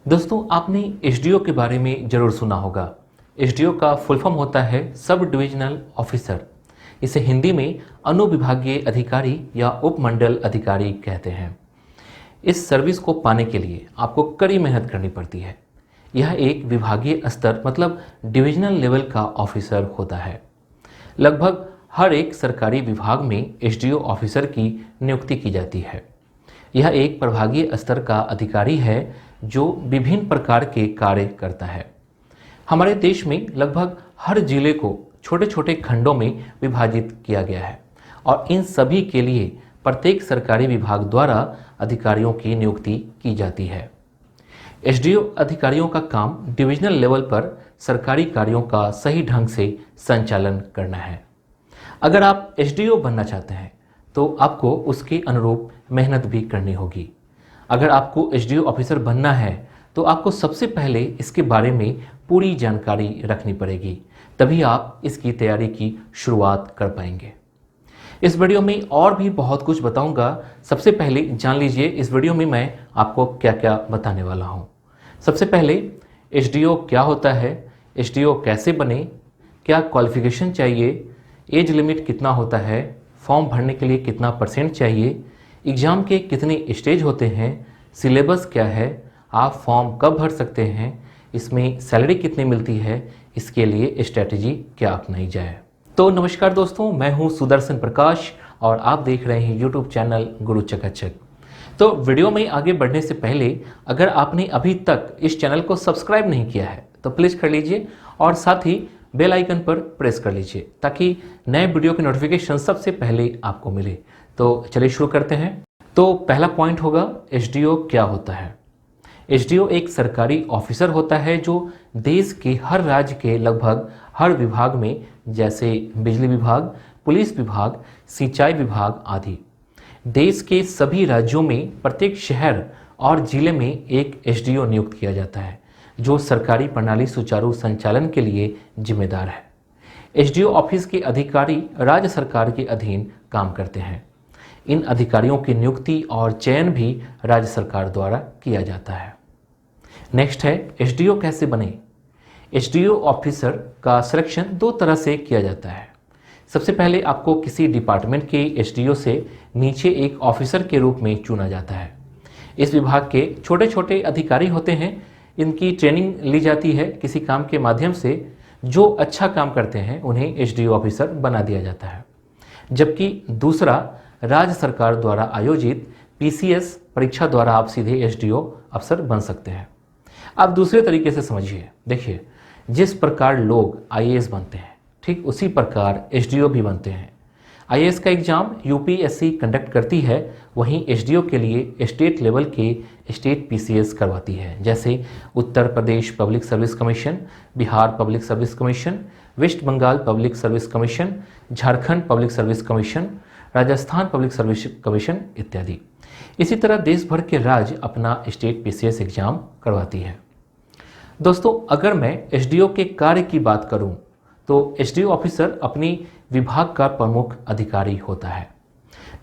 दोस्तों, आपने एसडीओ के बारे में ज़रूर सुना होगा। एसडीओ का फुल फॉर्म होता है सब डिविजनल ऑफिसर। इसे हिंदी में अनुविभागीय अधिकारी या उपमंडल अधिकारी कहते हैं। इस सर्विस को पाने के लिए आपको कड़ी मेहनत करनी पड़ती है। यह एक विभागीय स्तर मतलब डिविजनल लेवल का ऑफिसर होता है। लगभग हर एक सरकारी विभाग में एसडीओ ऑफिसर की नियुक्ति की जाती है। यह एक प्रभागीय स्तर का अधिकारी है जो विभिन्न प्रकार के कार्य करता है। हमारे देश में लगभग हर जिले को छोटे छोटे खंडों में विभाजित किया गया है और इन सभी के लिए प्रत्येक सरकारी विभाग द्वारा अधिकारियों की नियुक्ति की जाती है। एसडीओ अधिकारियों का काम डिविजनल लेवल पर सरकारी कार्यों का सही ढंग से संचालन करना है। अगर आप एसडीओ बनना चाहते हैं तो आपको उसके अनुरूप मेहनत भी करनी होगी। अगर आपको एसडीओ ऑफिसर बनना है तो आपको सबसे पहले इसके बारे में पूरी जानकारी रखनी पड़ेगी, तभी आप इसकी तैयारी की शुरुआत कर पाएंगे। इस वीडियो में और भी बहुत कुछ बताऊंगा। सबसे पहले जान लीजिए इस वीडियो में मैं आपको क्या क्या बताने वाला हूं। सबसे पहले एसडीओ क्या होता है, एसडीओ कैसे बने, क्या क्वालिफिकेशन चाहिए, एज लिमिट कितना होता है, फॉर्म भरने के लिए कितना परसेंट चाहिए, एग्ज़ाम के कितने स्टेज होते हैं, सिलेबस क्या है, आप फॉर्म कब भर सकते हैं, इसमें सैलरी कितनी मिलती है, इसके लिए स्ट्रैटेजी क्या अपनाई जाए। तो नमस्कार दोस्तों, मैं हूं सुदर्शन प्रकाश और आप देख रहे हैं यूट्यूब चैनल गुरु चकाचक। तो वीडियो में आगे बढ़ने से पहले अगर आपने अभी तक इस चैनल को सब्सक्राइब नहीं किया है तो प्लीज़ कर लीजिए और साथ ही बेल आइकन पर प्रेस कर लीजिए ताकि नए वीडियो की नोटिफिकेशन सबसे पहले आपको मिले। तो चलिए शुरू करते हैं। तो पहला पॉइंट होगा एसडीओ क्या होता है। एसडीओ एक सरकारी ऑफिसर होता है जो देश के हर राज्य के लगभग हर विभाग में, जैसे बिजली विभाग, पुलिस विभाग, सिंचाई विभाग आदि, देश के सभी राज्यों में प्रत्येक शहर और जिले में एक एसडीओ नियुक्त किया जाता है जो सरकारी प्रणाली सुचारू संचालन के लिए जिम्मेदार है। एसडीओ ऑफिस के अधिकारी राज्य सरकार के अधीन काम करते हैं। इन अधिकारियों की नियुक्ति और चयन भी राज्य सरकार द्वारा किया जाता है। नेक्स्ट है एसडीओ कैसे बने। एसडीओ ऑफिसर का सिलेक्शन दो तरह से किया जाता है। सबसे पहले आपको किसी डिपार्टमेंट के एसडीओ से नीचे एक ऑफिसर के रूप में चुना जाता है। इस विभाग के छोटे छोटे अधिकारी होते हैं, इनकी ट्रेनिंग ली जाती है किसी काम के माध्यम से। जो अच्छा काम करते हैं उन्हें एसडीओ ऑफिसर बना दिया जाता है। जबकि दूसरा, राज्य सरकार द्वारा आयोजित पीसीएस परीक्षा द्वारा आप सीधे एसडीओ अफसर बन सकते हैं। आप दूसरे तरीके से समझिए, देखिए, जिस प्रकार लोग आईएएस बनते हैं ठीक उसी प्रकार एसडीओ भी बनते हैं। आईएएस का एग्जाम यूपीएससी कंडक्ट करती है, वहीं एसडीओ के लिए स्टेट लेवल के स्टेट पीसीएस करवाती है, जैसे Uttar Pradesh Public Service Commission, Bihar Public Service Commission, West Bengal Public Service Commission, Jharkhand Public Service Commission, Rajasthan Public Service Commission इत्यादि। इसी तरह देश भर के राज्य अपना स्टेट पीसीएस एग्जाम करवाती है। दोस्तों, अगर मैं एसडीओ के कार्य की बात करूं तो एसडीओ ऑफिसर अपनी विभाग का प्रमुख अधिकारी होता है,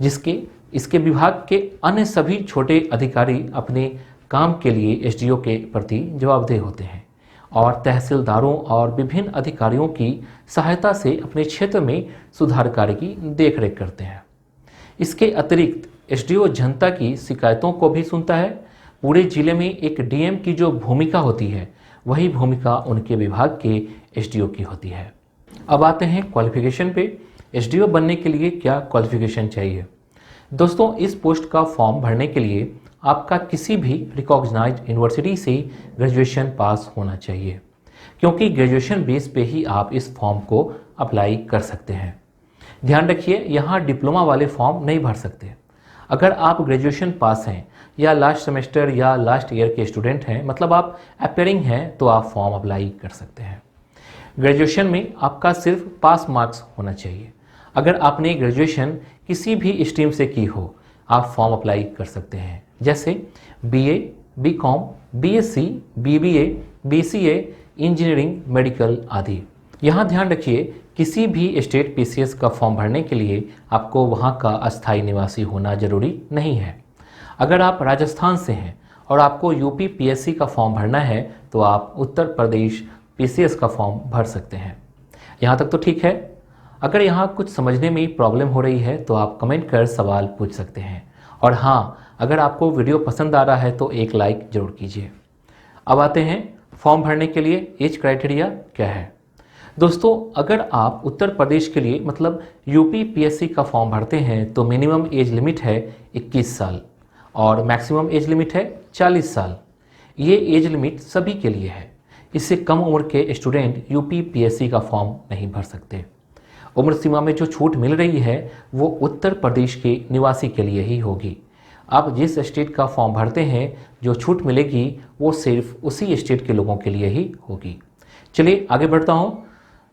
इसके विभाग के अन्य सभी छोटे अधिकारी अपने काम के लिए एसडीओ के प्रति जवाबदेह होते हैं और तहसीलदारों और विभिन्न अधिकारियों की सहायता से अपने क्षेत्र में सुधार कार्य की देखरेख करते हैं। इसके अतिरिक्त एसडीओ जनता की शिकायतों को भी सुनता है। पूरे जिले में एक डीएम की जो भूमिका होती है वही भूमिका उनके विभाग के एसडीओ की होती है। अब आते हैं क्वालिफिकेशन पे। एसडीओ बनने के लिए क्या क्वालिफिकेशन चाहिए। दोस्तों, इस पोस्ट का फॉर्म भरने के लिए आपका किसी भी रिकॉग्नाइज्ड यूनिवर्सिटी से ग्रेजुएशन पास होना चाहिए, क्योंकि ग्रेजुएशन बेस पे ही आप इस फॉर्म को अप्लाई कर सकते हैं। ध्यान रखिए, यहाँ डिप्लोमा वाले फॉर्म नहीं भर सकते। अगर आप ग्रेजुएशन पास हैं या लास्ट सेमेस्टर या लास्ट ईयर के स्टूडेंट हैं, मतलब आप अपेयरिंग हैं, तो आप फॉर्म अप्लाई कर सकते हैं। ग्रेजुएशन में आपका सिर्फ पास मार्क्स होना चाहिए। अगर आपने ग्रेजुएशन किसी भी स्ट्रीम से की हो, आप फॉर्म अप्लाई कर सकते हैं, जैसे BA, BCom, BSc, BBA, BCA, engineering, medical आदि। यहाँ ध्यान रखिए, किसी भी स्टेट पीसीएस का फॉर्म भरने के लिए आपको वहाँ का अस्थायी निवासी होना जरूरी नहीं है। अगर आप राजस्थान से हैं और आपको यूपी पीएससी का फॉर्म भरना है तो आप उत्तर प्रदेश पीसीएस का फॉर्म भर सकते हैं। यहाँ तक तो ठीक है। अगर यहाँ कुछ समझने में प्रॉब्लम हो रही है तो आप कमेंट कर सवाल पूछ सकते हैं। और हाँ, अगर आपको वीडियो पसंद आ रहा है तो एक लाइक ज़रूर कीजिए। अब आते हैं फॉर्म भरने के लिए एज क्राइटेरिया क्या है। दोस्तों, अगर आप उत्तर प्रदेश के लिए मतलब यूपी पीएससी का फॉर्म भरते हैं तो मिनिमम एज लिमिट है 21 साल और मैक्सिमम एज लिमिट है 40 साल। ये एज लिमिट सभी के लिए है। इससे कम उम्र के स्टूडेंट यूपी पीएससी का फॉर्म नहीं भर सकते। उम्र सीमा में जो छूट मिल रही है वो उत्तर प्रदेश के निवासी के लिए ही होगी। आप जिस स्टेट का फॉर्म भरते हैं जो छूट मिलेगी वो सिर्फ उसी स्टेट के लोगों के लिए ही होगी। चलिए आगे बढ़ता हूँ।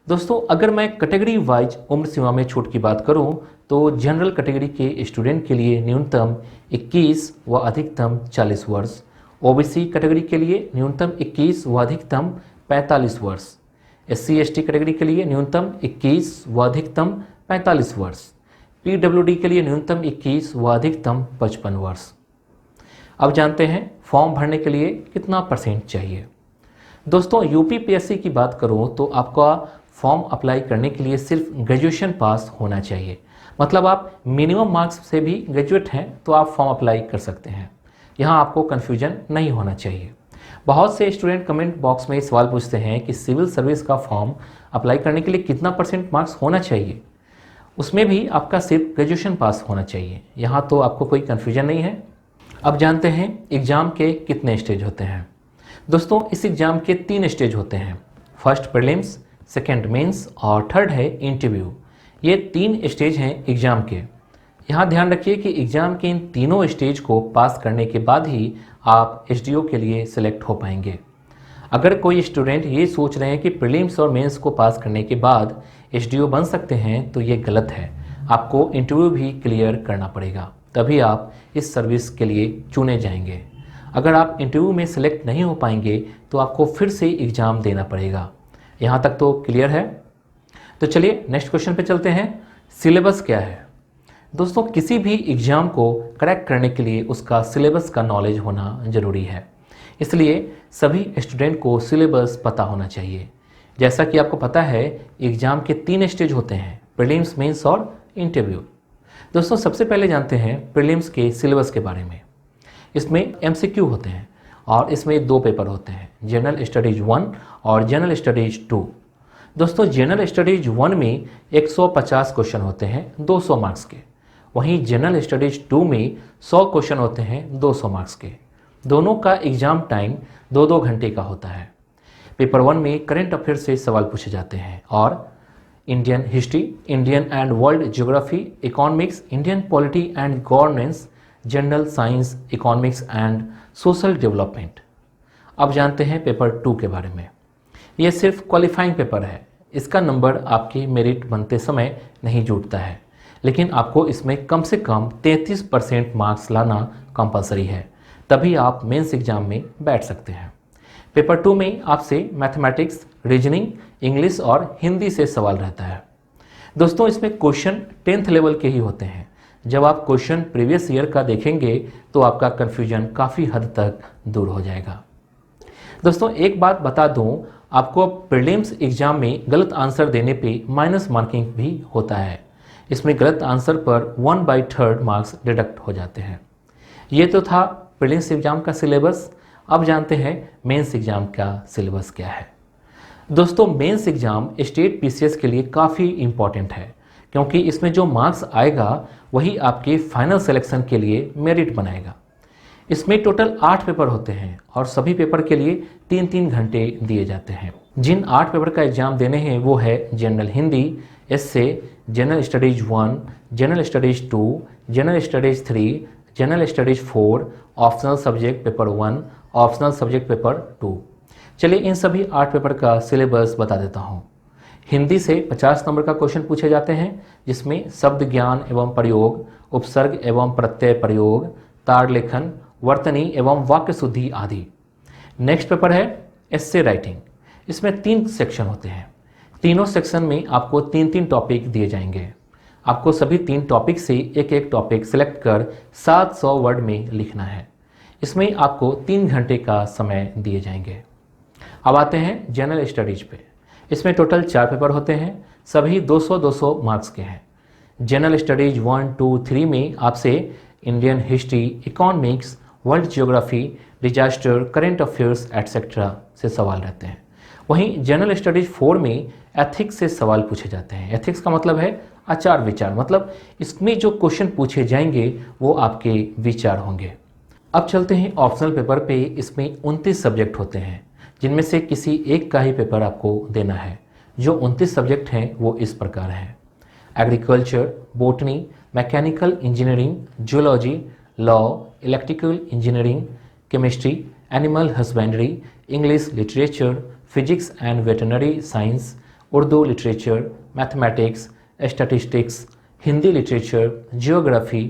दोस्तों, अगर मैं कैटेगरी वाइज उम्र सीमा में छूट की बात करूं तो जनरल कैटेगरी के स्टूडेंट के लिए न्यूनतम 21 व अधिकतम 40 वर्ष, ओबीसी कैटेगरी के लिए न्यूनतम 21 व अधिकतम 45 वर्ष, एससी एसटी कैटेगरी के लिए न्यूनतम 21 व अधिकतम 45 वर्ष, पीडब्ल्यूडी के लिए न्यूनतम 21 व अधिकतम 55 वर्ष। अब जानते हैं फॉर्म भरने के लिए कितना % चाहिए। दोस्तों, यूपी पीएससी की बात करूं तो आपका फॉर्म अप्लाई करने के लिए सिर्फ ग्रेजुएशन पास होना चाहिए। मतलब आप मिनिमम मार्क्स से भी ग्रेजुएट हैं तो आप फॉर्म अप्लाई कर सकते हैं। यहाँ आपको कन्फ्यूजन नहीं होना चाहिए। बहुत से स्टूडेंट कमेंट बॉक्स में सवाल पूछते हैं कि सिविल सर्विस का फॉर्म अप्लाई करने के लिए कितना % मार्क्स होना चाहिए। उसमें भी आपका सिर्फ ग्रेजुएशन पास होना चाहिए। यहाँ तो आपको कोई कन्फ्यूजन नहीं है। अब जानते हैं एग्ज़ाम के कितने स्टेज होते हैं। दोस्तों, इस एग्ज़ाम के 3 स्टेज होते हैं। फर्स्ट प्रीलिम्स, सेकेंड मेंस और थर्ड है इंटरव्यू। ये 3 स्टेज हैं एग्ज़ाम के। यहाँ ध्यान रखिए कि एग्ज़ाम के इन तीनों स्टेज को पास करने के बाद ही आप एसडीओ के लिए सिलेक्ट हो पाएंगे। अगर कोई स्टूडेंट ये सोच रहे हैं कि प्रीलिम्स और मेंस को पास करने के बाद एसडीओ बन सकते हैं तो ये गलत है। आपको इंटरव्यू भी क्लियर करना पड़ेगा, तभी आप इस सर्विस के लिए चुने जाएंगे। अगर आप इंटरव्यू में सिलेक्ट नहीं हो पाएंगे तो आपको फिर से एग्ज़ाम देना पड़ेगा। यहाँ तक तो क्लियर है। तो चलिए नेक्स्ट क्वेश्चन पे चलते हैं। सिलेबस क्या है। दोस्तों, किसी भी एग्ज़ाम को क्रैक करने के लिए उसका सिलेबस का नॉलेज होना ज़रूरी है। इसलिए सभी स्टूडेंट को सिलेबस पता होना चाहिए। जैसा कि आपको पता है एग्ज़ाम के 3 स्टेज होते हैं, प्रीलिम्स, मेंस और इंटरव्यू। दोस्तों, सबसे पहले जानते हैं प्रीलिम्स के सिलेबस के बारे में। इसमें एमसीक्यू होते हैं और इसमें 2 पेपर होते हैं, जनरल स्टडीज 1 और जनरल स्टडीज 2। दोस्तों, जनरल स्टडीज 1 में 150 क्वेश्चन होते हैं 200 मार्क्स के। वहीं जनरल स्टडीज 2 में 100 क्वेश्चन होते हैं 200 मार्क्स के। दोनों का एग्ज़ाम टाइम 2-2 घंटे का होता है। पेपर 1 में करंट अफेयर से सवाल पूछे जाते हैं और Indian history, Indian and world geography, economics, Indian polity and governance, general science, economics and social development. अब जानते हैं पेपर 2 के बारे में। यह सिर्फ क्वालिफाइंग पेपर है। इसका नंबर आपके मेरिट बनते समय नहीं जुड़ता है, लेकिन आपको इसमें कम से कम 33% मार्क्स लाना कंपलसरी है, तभी आप मेंस एग्जाम में बैठ सकते हैं। पेपर 2 में आपसे मैथमेटिक्स, रीजनिंग, इंग्लिश और हिंदी से सवाल रहता है। दोस्तों, इसमें क्वेश्चन 10th लेवल के ही होते हैं। जब आप क्वेश्चन प्रीवियस ईयर का देखेंगे तो आपका कन्फ्यूजन काफ़ी हद तक दूर हो जाएगा। दोस्तों, एक बात बता दूं, आपको प्रीलिम्स एग्जाम में गलत आंसर देने पे माइनस मार्किंग भी होता है। इसमें गलत आंसर पर 1/3 मार्क्स डिडक्ट हो जाते हैं। ये तो था प्रीलिम्स एग्जाम का सिलेबस। अब जानते हैं मेंस एग्जाम का सिलेबस क्या है। दोस्तों, मेंस एग्जाम स्टेट पीसीएस के लिए काफ़ी इम्पॉर्टेंट है, क्योंकि इसमें जो मार्क्स आएगा वही आपके फाइनल सिलेक्शन के लिए मेरिट बनाएगा। इसमें टोटल 8 पेपर होते हैं और सभी पेपर के लिए 3-3 घंटे दिए जाते हैं। जिन 8 पेपर का एग्जाम देने हैं वो है general Hindi, essay, general studies 1, general studies 2, general studies 3, general studies 4, optional subject paper 1, optional subject paper 2। चलिए इन सभी 8 पेपर का सिलेबस बता देता हूँ। हिंदी से 50 नंबर का क्वेश्चन पूछे जाते हैं, जिसमें शब्द ज्ञान एवं प्रयोग, उपसर्ग एवं प्रत्यय प्रयोग, ताड़ लेखन, वर्तनी एवं वाक्य शुद्धि आदि। नेक्स्ट पेपर है एस्से राइटिंग। इसमें 3 सेक्शन होते हैं। तीनों सेक्शन में आपको 3-3 टॉपिक दिए जाएंगे। आपको सभी 3 टॉपिक से एक-एक टॉपिक सिलेक्ट कर 700 वर्ड में लिखना है। इसमें आपको 3 घंटे का समय दिए जाएंगे। अब आते हैं जनरल स्टडीज पे। इसमें टोटल 4 पेपर होते हैं, सभी 200-200 मार्क्स के हैं। जनरल स्टडीज 1, 2, 3 में आपसे Indian history, economics, world geography, disaster, current affairs etcetera से सवाल रहते हैं। वहीं जनरल स्टडीज 4 में एथिक्स से सवाल पूछे जाते हैं। एथिक्स का मतलब है आचार विचार, मतलब इसमें जो क्वेश्चन पूछे जाएंगे वो आपके विचार होंगे। अब चलते हैं ऑप्शनल पेपर पे। इसमें 29 सब्जेक्ट होते हैं, जिनमें से किसी एक का ही पेपर आपको देना है। जो 29 सब्जेक्ट हैं वो इस प्रकार हैं: agriculture, botany, mechanical engineering, zoology, law, electrical engineering, chemistry, animal husbandry, English literature, physics and veterinary science, Urdu literature, mathematics, statistics, Hindi literature, geography,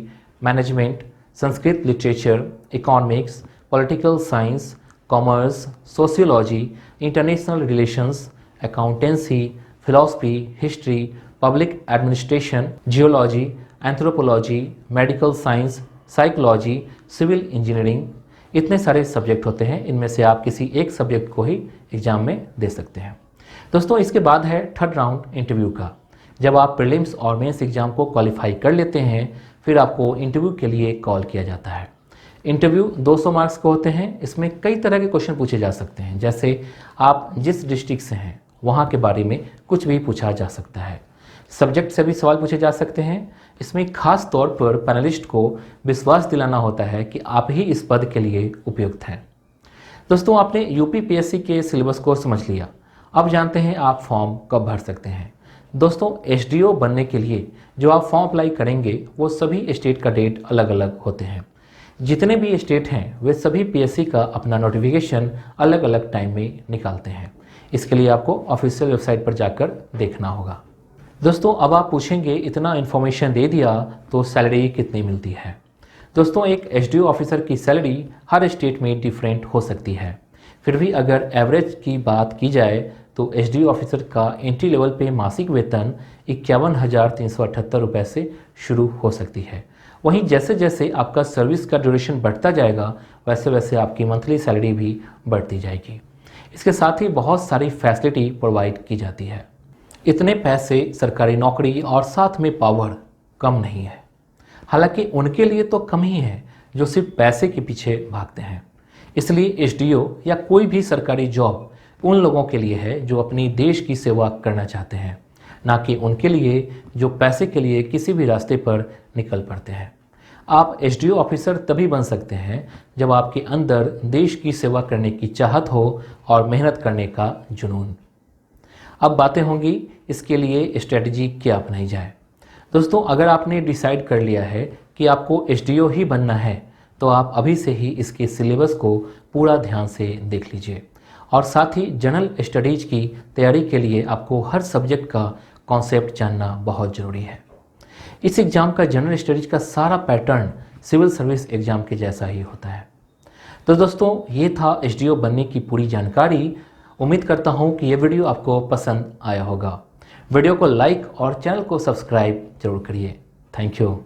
management, Sanskrit literature, economics, political science, commerce, sociology, international relations, accountancy, philosophy, history, public administration, geology, anthropology, medical science, psychology, civil engineering. इतने सारे subject होते हैं, इनमें से आप किसी एक subject को ही एग्जाम में दे सकते हैं। दोस्तों, इसके बाद है थर्ड राउंड इंटरव्यू का। जब आप प्रीलिम्स और मेंस एग्जाम को क्वालिफाई कर लेते हैं, फिर आपको इंटरव्यू के लिए कॉल किया जाता है। इंटरव्यू 200 मार्क्स के होते हैं। इसमें कई तरह के क्वेश्चन पूछे जा सकते हैं, जैसे आप जिस डिस्ट्रिक्ट से हैं वहाँ के बारे में कुछ भी पूछा जा सकता है। सब्जेक्ट से भी सवाल पूछे जा सकते हैं। इसमें खास तौर पर पैनलिस्ट को विश्वास दिलाना होता है कि आप ही इस पद के लिए उपयुक्त हैं। दोस्तों, आपने यूपीपीएससी के सिलेबस को समझ लिया। अब जानते हैं आप फॉर्म कब भर सकते हैं। दोस्तों, एसडीओ बनने के लिए जो आप फॉर्म अप्लाई करेंगे वो सभी स्टेट का डेट अलग अलग होते हैं। जितने भी स्टेट हैं वे सभी पीएससी का अपना नोटिफिकेशन अलग अलग टाइम में निकालते हैं। इसके लिए आपको ऑफिशियल वेबसाइट पर जाकर देखना होगा। दोस्तों, अब आप पूछेंगे इतना इन्फॉर्मेशन दे दिया तो सैलरी कितनी मिलती है। दोस्तों, एक एसडीओ ऑफिसर की सैलरी हर स्टेट में डिफरेंट हो सकती है। फिर भी अगर एवरेज की बात की जाए तो एसडीओ ऑफिसर का एंट्री लेवल पे मासिक वेतन 51,378 रुपये से शुरू हो सकती है। वहीं जैसे जैसे आपका सर्विस का ड्यूरेशन बढ़ता जाएगा वैसे वैसे आपकी मंथली सैलरी भी बढ़ती जाएगी। इसके साथ ही बहुत सारी फैसिलिटी प्रोवाइड की जाती है। इतने पैसे सरकारी नौकरी और साथ में पावर कम नहीं है। हालांकि उनके लिए तो कम ही है जो सिर्फ पैसे के पीछे भागते हैं। इसलिए एसडीओ या कोई भी सरकारी जॉब उन लोगों के लिए है जो अपनी देश की सेवा करना चाहते हैं, ना कि उनके लिए जो पैसे के लिए किसी भी रास्ते पर निकल पड़ते हैं। आप एसडीओ ऑफिसर तभी बन सकते हैं जब आपके अंदर देश की सेवा करने की चाहत हो और मेहनत करने का जुनून। अब बातें होंगी इसके लिए स्ट्रेटजी क्या अपनाई जाए। दोस्तों, अगर आपने डिसाइड कर लिया है कि आपको एसडीओ ही बनना है तो आप अभी से ही इसके सिलेबस को पूरा ध्यान से देख लीजिए। और साथ ही जनरल स्टडीज की तैयारी के लिए आपको हर सब्जेक्ट का कॉन्सेप्ट जानना बहुत ज़रूरी है। इस एग्ज़ाम का जनरल स्टडीज का सारा पैटर्न सिविल सर्विस एग्ज़ाम के जैसा ही होता है। तो दोस्तों, ये था एसडीओ बनने की पूरी जानकारी। उम्मीद करता हूँ कि ये वीडियो आपको पसंद आया होगा। वीडियो को लाइक और चैनल को सब्सक्राइब जरूर करिए। Thank you.